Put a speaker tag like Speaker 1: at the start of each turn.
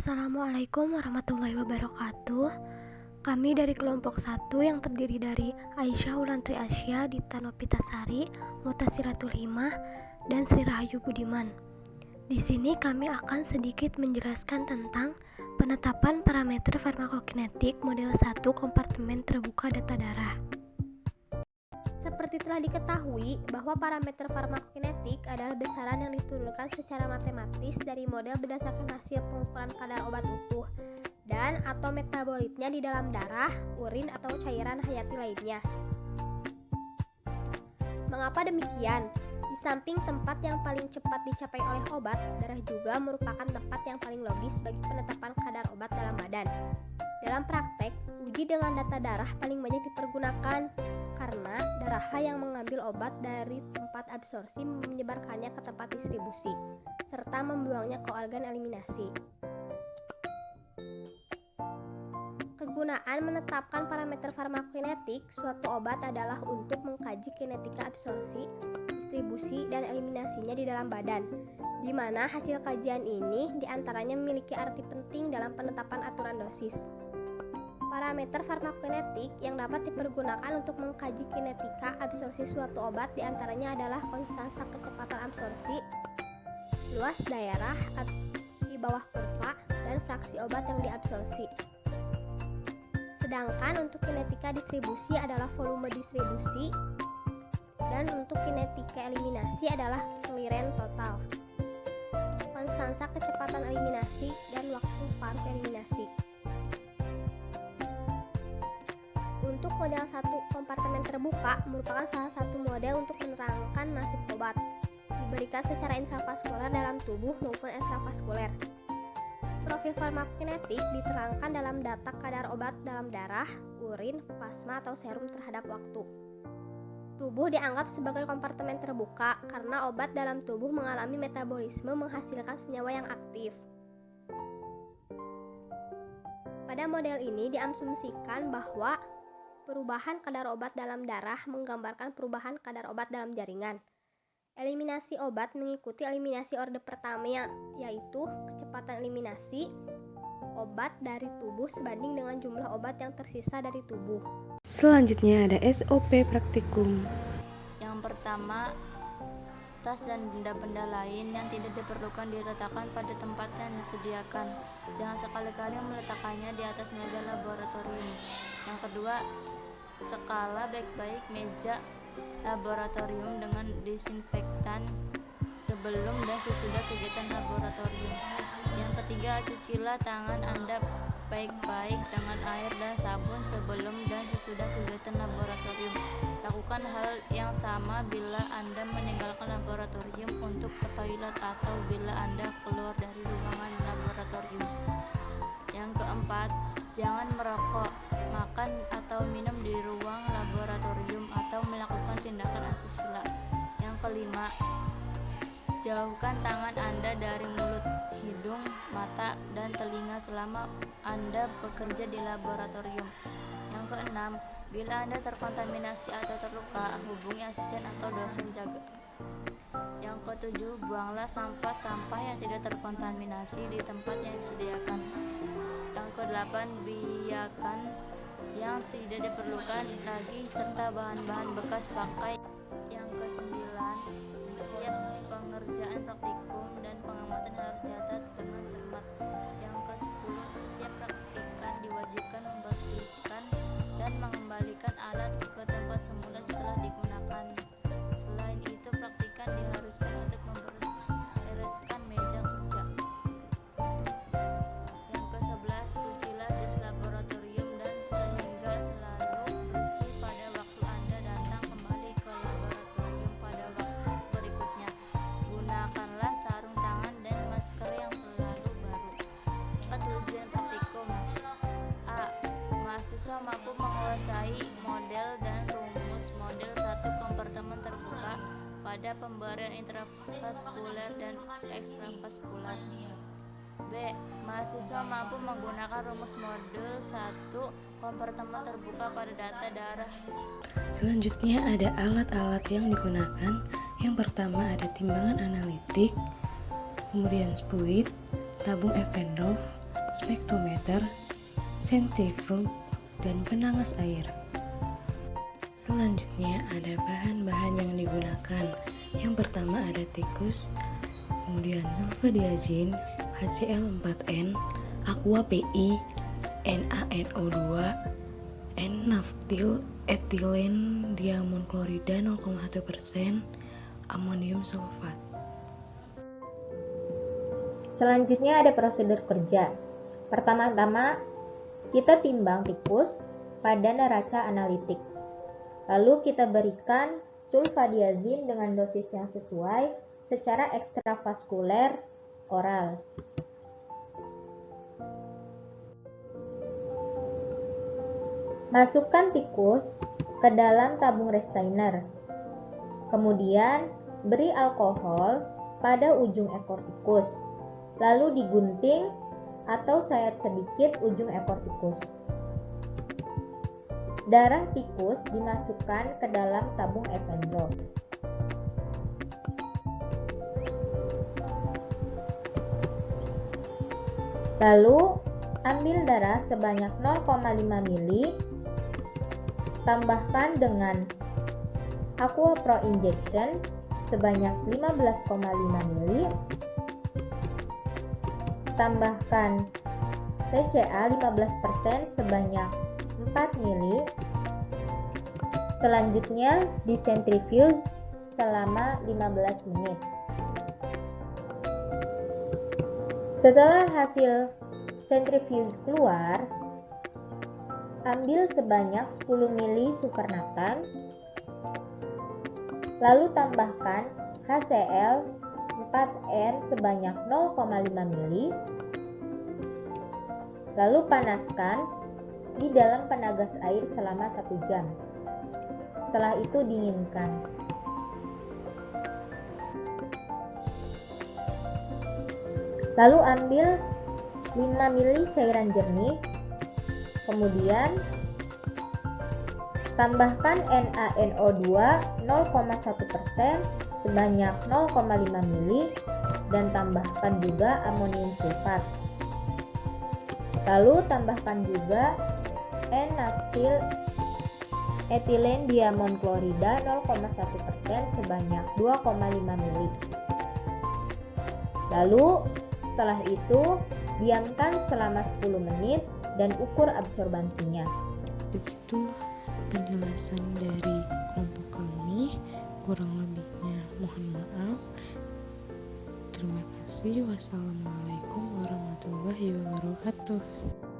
Speaker 1: Assalamualaikum warahmatullahi wabarakatuh. Kami dari kelompok 1 yang terdiri dari Aisyah Ulantri Asya, Dita Nopitasari, Mutasiratul Himah, dan Sri Rahayu Budiman. Di sini kami akan sedikit menjelaskan tentang penetapan parameter farmakokinetik model 1 kompartemen terbuka data darah. Seperti telah diketahui bahwa parameter farmakokinetik adalah besaran yang diturunkan secara matematis dari model berdasarkan hasil pengukuran kadar obat utuh dan atau metabolitnya di dalam darah, urin, atau cairan hayati lainnya. Mengapa demikian? Di samping tempat yang paling cepat dicapai oleh obat, darah juga merupakan tempat yang paling logis bagi penetapan kadar obat dalam badan. Dalam praktek, uji dengan data darah paling banyak dipergunakan karena darahlah yang mengambil obat dari tempat absorpsi menyebarkannya ke tempat distribusi, serta membuangnya ke organ eliminasi. Kegunaan menetapkan parameter farmakokinetik suatu obat adalah untuk mengkaji kinetika absorpsi, distribusi, dan eliminasinya di dalam badan, di mana hasil kajian ini diantaranya memiliki arti penting dalam penetapan aturan dosis. Parameter farmakokinetik yang dapat dipergunakan untuk mengkaji kinetika absorpsi suatu obat diantaranya adalah konstansa kecepatan absorpsi, luas daerah di bawah kurva, dan fraksi obat yang diabsorpsi. Sedangkan untuk kinetika distribusi adalah volume distribusi, dan untuk kinetika eliminasi adalah clearance total, konstansa kecepatan eliminasi, dan waktu paruh eliminasi. Untuk model 1 kompartemen terbuka merupakan salah satu model untuk menerangkan nasib obat, diberikan secara intravaskuler dalam tubuh maupun ekstravaskuler. Profil farmakokinetik diterangkan dalam data kadar obat dalam darah, urin, plasma, atau serum terhadap waktu. Tubuh dianggap sebagai kompartemen terbuka karena obat dalam tubuh mengalami metabolisme menghasilkan senyawa yang aktif. Pada model ini diasumsikan bahwa perubahan kadar obat dalam darah menggambarkan perubahan kadar obat dalam jaringan. Eliminasi obat mengikuti eliminasi orde pertama, yaitu kecepatan eliminasi obat dari tubuh sebanding dengan jumlah obat yang tersisa dari tubuh.
Speaker 2: Selanjutnya ada SOP praktikum.
Speaker 3: Yang pertama, tas dan benda-benda lain yang tidak diperlukan diletakkan pada tempat yang disediakan. Jangan sekali-kali meletakkannya di atas meja laboratorium. Yang kedua, skala baik-baik meja laboratorium dengan disinfektan sebelum dan sesudah kegiatan laboratorium. Yang ketiga, cucilah tangan Anda baik-baik dengan air dan sabun sebelum dan sesudah kegiatan laboratorium. Lakukan hal yang sama bila Anda meninggalkan laboratorium untuk ke toilet atau bila Anda keluar dari ruangan laboratorium. Yang keempat, jangan merokok, makan atau minum di ruang laboratorium atau melakukan tindakan asusila. Yang kelima, jauhkan tangan Anda dari mulut, hidung, mata, dan telinga selama Anda bekerja di laboratorium. Yang keenam, bila Anda terkontaminasi atau terluka, hubungi asisten atau dosen jaga. Yang ketujuh, buanglah sampah-sampah yang tidak terkontaminasi di tempat yang disediakan. Yang kedelapan, biarkan yang tidak diperlukan lagi serta bahan-bahan bekas pakai. Yang kesembilan, setiap pengerjaan praktikum dan pengamatan harus dicatat dengan cermat. Yang kesepuluh, setiap praktikan diwajibkan membersihkan dan mengembalikan alat ke tempat semula setelah digunakan. Selain itu, praktikan diharuskan untuk membereskan meja kerja. Yang ke-11, cucilah jas laboratorium dan sehingga selalu bersih pada waktu Anda datang kembali ke laboratorium pada waktu berikutnya. Gunakanlah sarung tangan dan masker yang selalu baru. Tujuan praktikum: A. Mahasiswa mampu menguasai model dan rumus model 1 kompartemen terbuka pada pemberian intravaskuler dan ekstravaskuler. B. Mahasiswa mampu menggunakan rumus model 1 kompartemen terbuka pada data darah.
Speaker 2: Selanjutnya ada alat-alat yang digunakan. Yang pertama ada timbangan analitik, kemudian spuit, tabung Eppendorf, spektrometer, sentrifug, dan penangas air. Selanjutnya ada bahan-bahan yang digunakan. Yang pertama ada tikus, kemudian sulfadiazin, HCl4n, Aqua PI, NaNO2, N-naftil, etilen diamon klorida 0,1%, amonium sulfat.
Speaker 4: Selanjutnya ada prosedur kerja. Pertama-tama, kita timbang tikus pada neraca analitik. Lalu kita berikan sulfadiazin dengan dosis yang sesuai secara ekstravaskuler oral. Masukkan tikus ke dalam tabung retainer. Kemudian beri alkohol pada ujung ekor tikus. Lalu digunting atau sayat sedikit ujung ekor tikus. Darah tikus dimasukkan ke dalam tabung Evendro. Lalu ambil darah sebanyak 0,5 ml, tambahkan dengan Aqua Pro Injection sebanyak 15,5 ml, tambahkan TCA 15% sebanyak 4 ml. Selanjutnya disentrifuge selama 15 menit. Setelah hasil sentrifuge keluar, ambil sebanyak 10 ml supernatan, lalu tambahkan HCl 4n sebanyak 0,5 ml, lalu panaskan di dalam penagas air selama 1 jam. Setelah itu dinginkan. Lalu ambil 5 ml cairan jernih, kemudian tambahkan NaNO2 0,1% sebanyak 0,5 ml dan tambahkan juga amonium sulfat. Lalu tambahkan juga N-naftil etilen diamon klorida 0,1% sebanyak 2,5 ml. Lalu setelah itu diamkan selama 10 menit dan ukur absorbansinya.
Speaker 2: Begitu penjelasan dari kelompok kami, kurang lebihnya mohon maaf. Terima kasih. Wassalamualaikum warahmatullahi wabarakatuh.